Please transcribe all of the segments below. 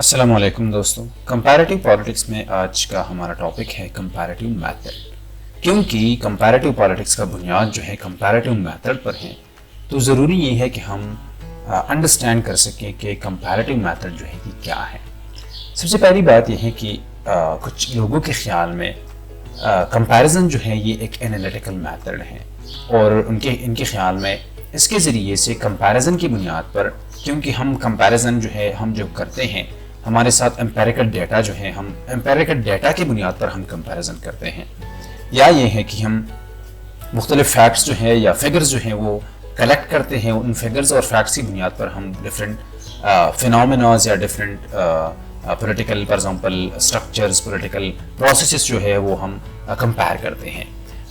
السلام علیکم دوستوں، کمپیریٹیو پالیٹکس میں آج کا ہمارا ٹاپک ہے کمپیریٹیو میتھڈ۔ کیونکہ کمپیریٹیو پالیٹکس کا بنیاد جو ہے کمپیریٹیو میتھڈ پر ہے، تو ضروری یہ ہے کہ ہم انڈرسٹینڈ کر سکیں کہ کمپیریٹیو میتھڈ جو ہے کہ کیا ہے۔ سب سے پہلی بات یہ ہے کہ کچھ لوگوں کے خیال میں کمپیریزن جو ہے یہ ایک انالیٹیکل میتھڈ ہے، اور ان کے خیال میں اس کے ذریعے سے کمپیریزن کی بنیاد پر، کیونکہ ہم کمپیریزن جو ہے ہم جو کرتے ہیں ہمارے ساتھ امپیریکل ڈیٹا جو ہے، ہم امپیریکل ڈیٹا کی بنیاد پر ہم کمپیریزن کرتے ہیں، یا یہ ہے کہ ہم مختلف فیکٹس جو ہے یا فگرز جو ہیں وہ کلیکٹ کرتے ہیں، ان فگرز اور فیکٹس کی بنیاد پر ہم ڈفرینٹ فینومیناز یا different political for example structures, political processes جو ہے وہ ہم کمپیئر کرتے ہیں۔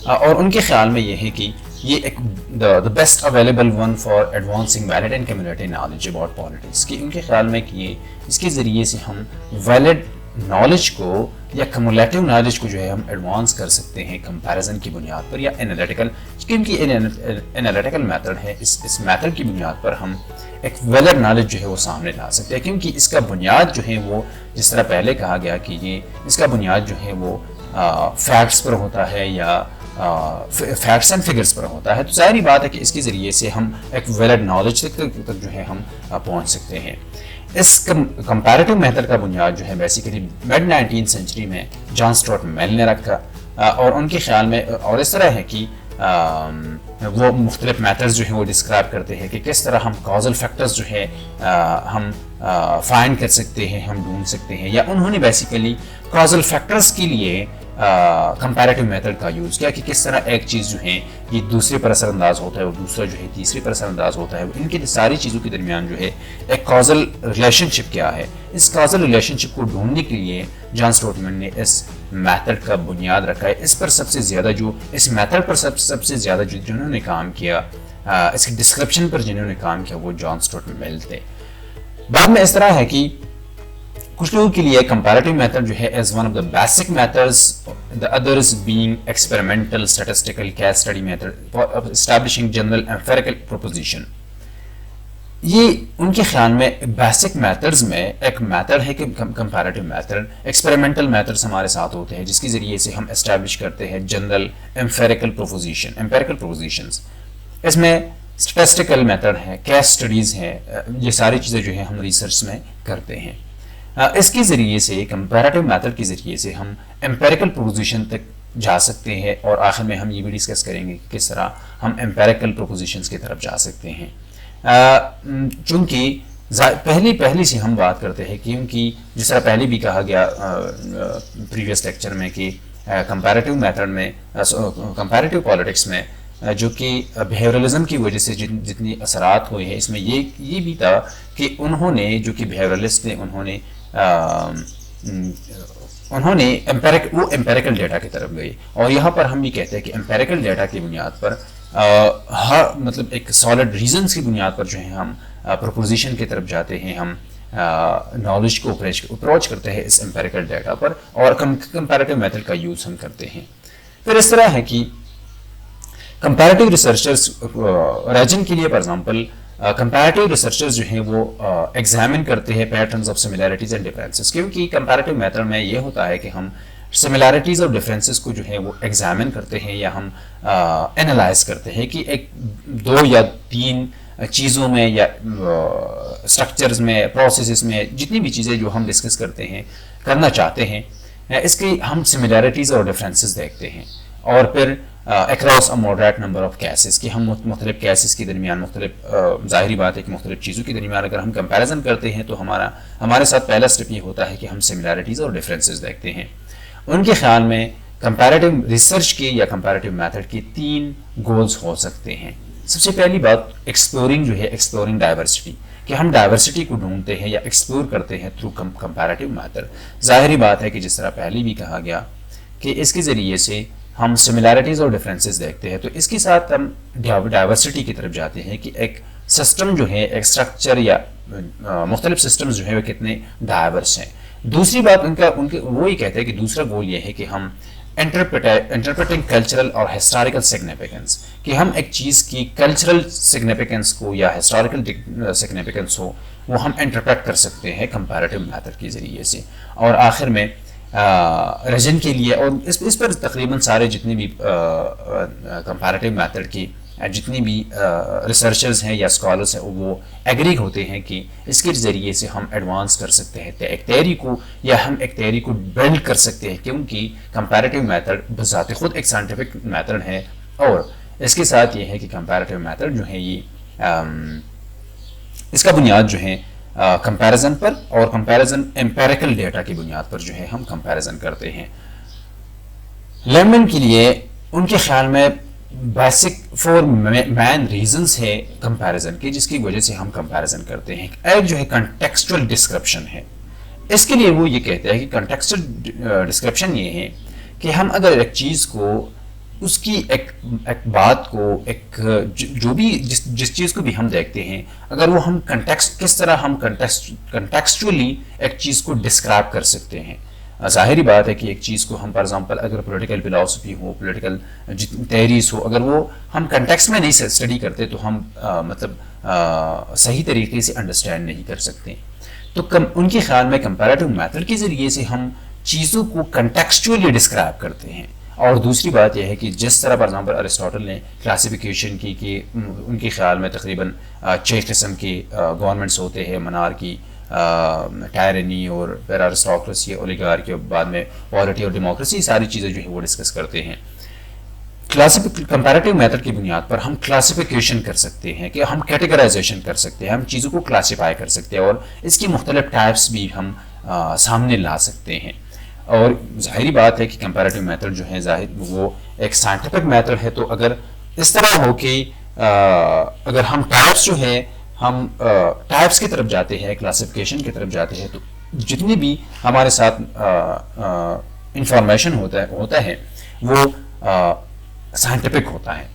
اور ان کے خیال میں یہ ہے کہ یہ ایک the best available one for advancing valid and community knowledge about politics, کہ ان کے خیال میں کہ یہ اس کے ذریعے سے ہم ویلڈ نالج کو یا کمیولیٹیو نالج کو جو ہے ہم ایڈوانس کر سکتے ہیں کمپیریزن کی بنیاد پر یا انالیٹیکل، کیونکہ انالیٹیکل میتھڈ ہے، اس میتھڈ کی بنیاد پر ہم ایک ویلڈ نالج جو ہے وہ سامنے لا سکتے ہیں، کیونکہ اس کا بنیاد جو ہے وہ جس طرح پہلے کہا گیا کہ یہ اس کا بنیاد جو ہے وہ فیکٹس پر ہوتا ہے یا فیکٹس اینڈ فگرز پر ہوتا ہے، تو ظاہری بات ہے کہ اس کے ذریعے سے ہم ایک ویلڈ نالج تک جو ہے ہم پہنچ سکتے ہیں۔ اس کمپیریٹیو میتھڈ کا بنیاد جو ہے بیسیکلی مڈ 19 سینچری میں جان اسٹورٹ میل نے رکھا، اور ان کے خیال میں اور اس طرح ہے کہ وہ مختلف میتھڈز جو ہیں وہ ڈسکرائب کرتے ہیں کہ کس طرح ہم کازل فیکٹرز جو ہے ہم فائنڈ کر سکتے ہیں، ہم ڈھونڈ سکتے ہیں، یا انہوں نے بیسیکلی کازل فیکٹرز کے لیے کمپیریٹیو میتھڈ کا یوز کیا کہ کس طرح ایک چیز جو ہے یہ دوسرے پر اثر انداز ہوتا ہے اور دوسرا جو ہے تیسرے پر اثر انداز ہوتا ہے، ان کی ساری چیزوں کے درمیان جو ہے ایک کازل ریلیشن شپ کیا ہے۔ اس کازل ریلیشن شپ کو ڈھونڈنے کے لیے جان اسٹورٹمن نے اس میتھڈ کا بنیاد رکھا ہے۔ اس پر سب سے زیادہ جو اس میتھڈ پر سب سے زیادہ جنہوں نے کام کیا، اس کی ڈسکرپشن پر جنہوں نے کام کیا، وہ جان اسٹورٹ میل تھے۔ بعد میں اس طرح ہے کہ کچھ لوگوں کے لیے کمپیریٹیو میتھڈ جو ہے as one of the basic methods, the others being experimental statistical case study method for establishing general empirical proposition۔ یہ ان کے خیال میں بیسک میتھڈز میں ایک میتھڈ ہے کہ کمپیریٹیو میتھڈ، ایکسپیریمنٹل میتھڈز ہمارے ساتھ ہوتے ہیں جس کے ذریعے سے ہم اسٹیبلش کرتے ہیں جنرل امپیریکل پروپوزیشنز۔ اس میں اسٹیٹسٹیکل میتھڈ ہے، کیس اسٹڈیز ہیں، یہ ساری چیزیں جو ہے ہم ریسرچ میں کرتے ہیں۔ اس کے ذریعے سے کمپیریٹیو میتھڈ کے ذریعے سے ہم امپیریکل پروپوزیشن تک جا سکتے ہیں، اور آخر میں ہم یہ بھی ڈسکس کریں گے کہ کس طرح ہم امپیریکل پروپوزیشنز کی طرف جا سکتے ہیں۔ چونکہ پہلی سے ہم بات کرتے ہیں، کیونکہ جس طرح پہلے بھی کہا گیا پریویس لیکچر میں کہ کمپیریٹیو میتھڈ میں، کمپیریٹیو پالیٹکس میں جو کہ بیہیورلزم کی وجہ سے جتنی اثرات ہوئے ہیں، اس میں یہ بھی تھا کہ انہوں نے جو کہ بیہیورلسٹ نے انہوں نے امپیریکل ڈیٹا کی طرف گئے، اور یہاں پر ہم بھی کہتے ہیں کہ امپیریکل ڈیٹا کی بنیاد پر مطلب ایک سالڈ ریزنز کی بنیاد پر جو ہے ہم پروپوزیشن کی طرف جاتے ہیں، ہم نالج کو اپروچ کرتے ہیں اس امپیریکل ڈیٹا پر، اور کمپیریٹیو میتھڈ کا یوز ہم کرتے ہیں۔ پھر اس طرح ہے کہ کمپیریٹیو ریسرچرز ریجن کے لیے فار ایگزامپل کمپیریٹیو ریسرچرز جو ہیں وہ ایگزامن کرتے ہیں patterns of similarities and differences, کیونکہ کمپیریٹیو میتھڈ میں یہ ہوتا ہے کہ ہم سملیرٹیز اور ڈفرینسز کو جو ہے وہ ایگزامن کرتے ہیں یا ہم انالائز کرتے ہیں کہ ایک دو یا تین چیزوں میں یا اسٹرکچرز میں، پروسیسز میں، جتنی بھی چیزیں جو ہم ڈسکس کرتے ہیں، کرنا چاہتے ہیں، اس کی ہم سملیرٹیز اور ڈفرینسز دیکھتے ہیں، اور پھر across a moderate number of cases کہ ہم مختلف کیسز کے درمیان، مختلف ظاہری بات ہے کہ مختلف چیزوں کے درمیان اگر ہم کمپیریزن کرتے ہیں تو ہمارے ساتھ پہلا اسٹیپ یہ ہوتا ہے کہ ہم سملیرٹیز اور ڈفرینسز دیکھتے ہیں۔ ان کے خیال میں کمپیریٹیو ریسرچ کے یا کمپیریٹیو میتھڈ کے 3 گولز ہو سکتے ہیں۔ سب سے پہلی بات ایکسپلورنگ ڈائیورسٹی، کہ ہم ڈائیورسٹی کو ڈھونڈتے ہیں یا ایکسپلور کرتے ہیں تھرو کمپیریٹیو میتھڈ۔ ظاہری بات ہے کہ جس طرح پہلے بھی کہا گیا کہ اس کے ذریعے سے ہم سملیرٹیز اور ڈفرینسز دیکھتے ہیں، تو اس کے ساتھ ہم ڈائیورسٹی کی طرف جاتے ہیں کہ ایک سسٹم جو ہے، ایک اسٹرکچر یا مختلف سسٹمز جو ہے وہ کتنے ڈائیورس ہیں۔ دوسری بات وہ یہ کہتے ہیں کہ دوسرا گول یہ ہے کہ ہم انٹرپریٹنگ کلچرل اور ہسٹوریکل سگنیفیکنس، کہ ہم ایک چیز کی کلچرل سگنیفیکنس کو یا ہسٹوریکل سگنیفیکنس ہو وہ ہم انٹرپریٹ کر سکتے ہیں کمپیریٹیو میتھڈ کے ذریعے سے. اور آخر میں ریجن کے لیے، اور اس پر تقریباً سارے جتنے بھی کمپیریٹیو میتھڈ کی جتنی بھی ریسرچرز ہیں یا اسکالرس ہیں وہ ایگری ہوتے ہیں کہ اس کے ذریعے سے ہم ایڈوانس کر سکتے ہیں ایک تھیوری کو، یا ہم ایک تھیوری کو بلڈ کر سکتے ہیں، کیونکہ کمپیریٹیو میتھڈ بذات خود ایک سائنٹیفک میتھڈ ہے. اور اس کے ساتھ یہ ہے کہ کمپیریٹیو میتھڈ جو ہے یہ اس کا بنیاد جو ہے کمپیریزن پر، اور کمپیریزن امپیریکل ڈیٹا کی بنیاد پر جو ہے ہم کمپیریزن کرتے ہیں. لیمن کے لیے ان کے خیال میں بیسک 4 مین ریزنز ہے کمپیریزن کی جس کی وجہ سے ہم کمپیریزن کرتے ہیں. ایک جو ہے کنٹیکسچول ڈسکرپشن ہے. اس کے لیے وہ یہ کہتے ہیں کہ کنٹیکسچول ڈسکرپشن یہ ہے کہ ہم اگر ایک چیز کو، اس کی ایک بات کو، ایک جو بھی جس چیز کو بھی ہم دیکھتے ہیں، اگر وہ ہم کس طرح ہم کنٹیکسچولی ایک چیز کو ڈسکرائب کر سکتے ہیں. ظاہری بات ہے کہ ایک چیز کو ہم فار ایگزامپل اگر پولیٹیکل فلاسفی ہو، پولیٹیکل تھیریز ہو، اگر وہ ہم کنٹیکسٹ میں نہیں اسٹڈی کرتے تو ہم صحیح طریقے سے انڈرسٹینڈ نہیں کر سکتے. تو ان کے خیال میں کمپیریٹیو میتھڈ کے ذریعے سے ہم چیزوں کو کنٹیکسچولی ڈسکرائب کرتے ہیں. اور دوسری بات یہ ہے کہ جس طرح فار ایگزامپل ارسطاٹل نے کلاسیفیکیشن کی کہ ان کے خیال میں تقریباً 6 قسم کی گورنمنٹس ہوتے ہیں، منارکی، ٹائرنی اور پھر ارسٹوکریسی، اولیگارکی، اور بعد میں پالیٹی اور ڈیموکریسی، ساری چیزیں جو ہے وہ ڈسکس کرتے ہیں. کمپیریٹیو میتھڈ کی بنیاد پر ہم کلاسیفیکیشن کر سکتے ہیں، کہ ہم کیٹیگرائزیشن کر سکتے ہیں، ہم چیزوں کو کلاسیفائی کر سکتے ہیں، اور اس کی مختلف ٹائپس بھی ہم سامنے لا سکتے ہیں. اور ظاہری بات ہے کہ کمپیریٹیو میتھڈ جو ہے وہ ایک سائنٹیفک میتھڈ ہے. تو اگر اس طرح ہو کہ اگر ہم ٹائپس جو ہے ہم ٹائپس کی طرف جاتے ہیں، کلاسیفیکیشن کی طرف جاتے ہیں، تو جتنی بھی ہمارے ساتھ انفارمیشن ہوتا ہے وہ سائنٹیفک ہوتا ہے.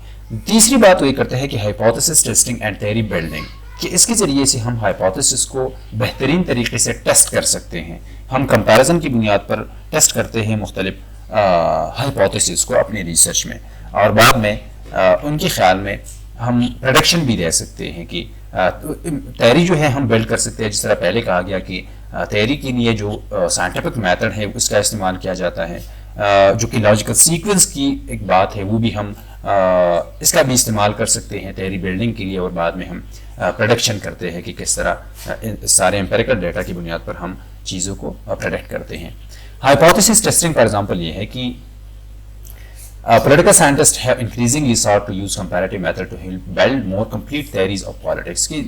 تیسری بات وہ یہ کرتا ہے کہ hypothesis testing and theory building, کہ اس کے ذریعے سے ہم ہائپوتھیسس کو بہترین طریقے سے ٹیسٹ کر سکتے ہیں. ہم کمپیریزن کی بنیاد پر ٹیسٹ کرتے ہیں مختلف ہائپوتھیسس کو اپنی ریسرچ میں، اور بعد میں ان کے خیال میں ہم پریڈکشن بھی دے سکتے ہیں کہ تھیوری جو ہے ہم بلڈ کر سکتے ہیں. جس طرح پہلے کہا گیا کہ تھیوری کے لیے جو سائنٹیفک میتھڈ ہے اس کا استعمال کیا جاتا ہے، جو کہ لاجیکل سیکوینس کی ایک بات ہے، وہ بھی ہم اس کا بھی استعمال کر سکتے ہیں تھیوری بلڈنگ کے لیے. اور بعد میں ہم پریڈکشن کرتے ہیں کہ کس طرح سارے امپیریکل ڈیٹا کی بنیاد پر ہم چیزوں کو پریڈکٹ کرتے ہیں. ہائپوتھیسس ٹیسٹنگ فار ایگزامپل یہ ہے کہ political scientists have increasingly sought to use comparative method to help build more complete theories of politics. کی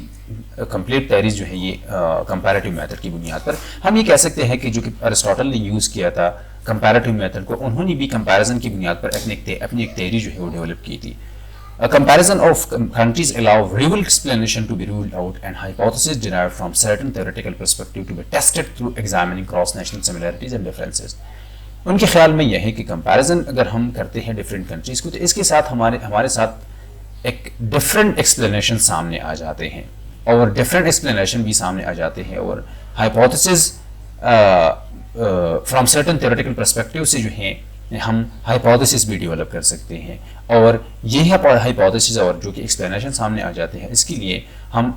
complete theories جو ہے یہ comparative method کی بنیاد پر ہم یہ کہہ سکتے ہیں کہ جو کہ ارسطاٹل نے یوز کیا تھا comparative method کو، انہوں نے بھی comparison کی بنیاد پر اپنی ایک theory جو ہے وہ ڈیولپ کی تھی. A comparison of countries allow rival explanation to be ruled out and hypotheses derived from certain theoretical perspective to be tested through examining cross-national similarities and differences. ان کے خیال میں یہ ہے کہ کمپیریزن اگر ہم کرتے ہیں ڈفرینٹ کنٹریز کو، تو اس کے ساتھ ہمارے ساتھ ایک ڈفرینٹ ایکسپلینیشن سامنے آ جاتے ہیں، اور ڈفرینٹ ایکسپلینیشن بھی سامنے آ جاتے ہیں، اور hypotheses from certain theoretical perspective سے جو ہیں ہم ہائپوتھیسز بھی ڈیولپ کر سکتے ہیں. اور یہ ہائپوتھیسز اور جو کہ ایکسپلینیشن سامنے آ جاتے ہیں، اس کے لیے ہم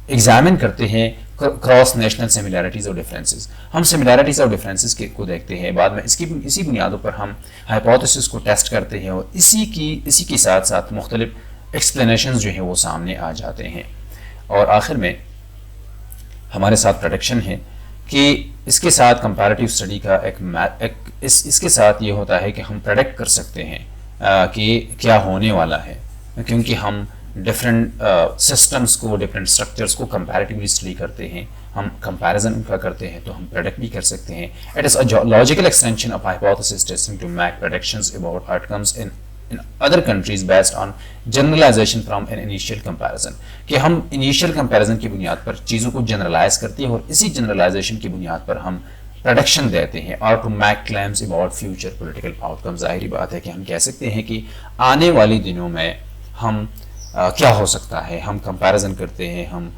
ایگزامن کرتے ہیں کراس نیشنل سملیرٹیز اور ڈفرینسز. ہم سملیرٹیز اور ڈفرینسز کو دیکھتے ہیں، بعد میں اسی بنیادوں پر ہم ہائپوتھیسز کو ٹیسٹ کرتے ہیں، اور اسی کے ساتھ ساتھ مختلف ایکسپلینیشنز جو ہیں وہ سامنے آ جاتے ہیں. اور آخر میں ہمارے ساتھ پریڈکشن ہے کہ اس کے ساتھ کمپیریٹیو اسٹڈی کا اس کے ساتھ یہ ہوتا ہے کہ ہم پریڈکٹ کر سکتے ہیں کہ کیا ہونے والا ہے، کیونکہ ہم ڈفرینٹ سسٹمس کو، ڈفرینٹ اسٹرکچرس کو کمپیریٹیولی اسٹڈی کرتے ہیں، ہم کمپیریزن ان کا کرتے ہیں، تو ہم پریڈکٹ بھی کر سکتے ہیں. It is a logical extension of hypothesis testing to make predictions about outcomes in other countries based on generalisation from an initial comparison, کہ ہم انیشیل کمپیریزن کی بنیاد پر چیزوں کو جنرلائز کرتے ہیں، اور اسی جنرلائزیشن کی بنیاد پر ہم پریڈکشن دیتے ہیں، اور to make claims about future political outcome. ظاہری بات ہے کہ ہم کہہ سکتے ہیں کہ آنے والے دنوں میں ہم کیا ہو سکتا ہے. ہم کمپیریزن کرتے ہیں، ہم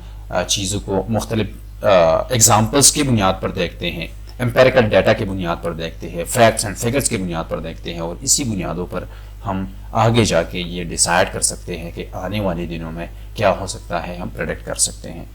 چیزوں کو مختلف ایگزامپلس کی بنیاد پر دیکھتے ہیں، امپیریکل ڈیٹا کی بنیاد پر دیکھتے ہیں، فیکٹس اینڈ فگرز کی بنیاد پر دیکھتے ہیں، اور اسی بنیادوں پر ہم آگے جا کے یہ ڈیسائیڈ کر سکتے ہیں کہ آنے والے دنوں میں کیا ہو سکتا ہے، ہم پریڈکٹ کر سکتے ہیں۔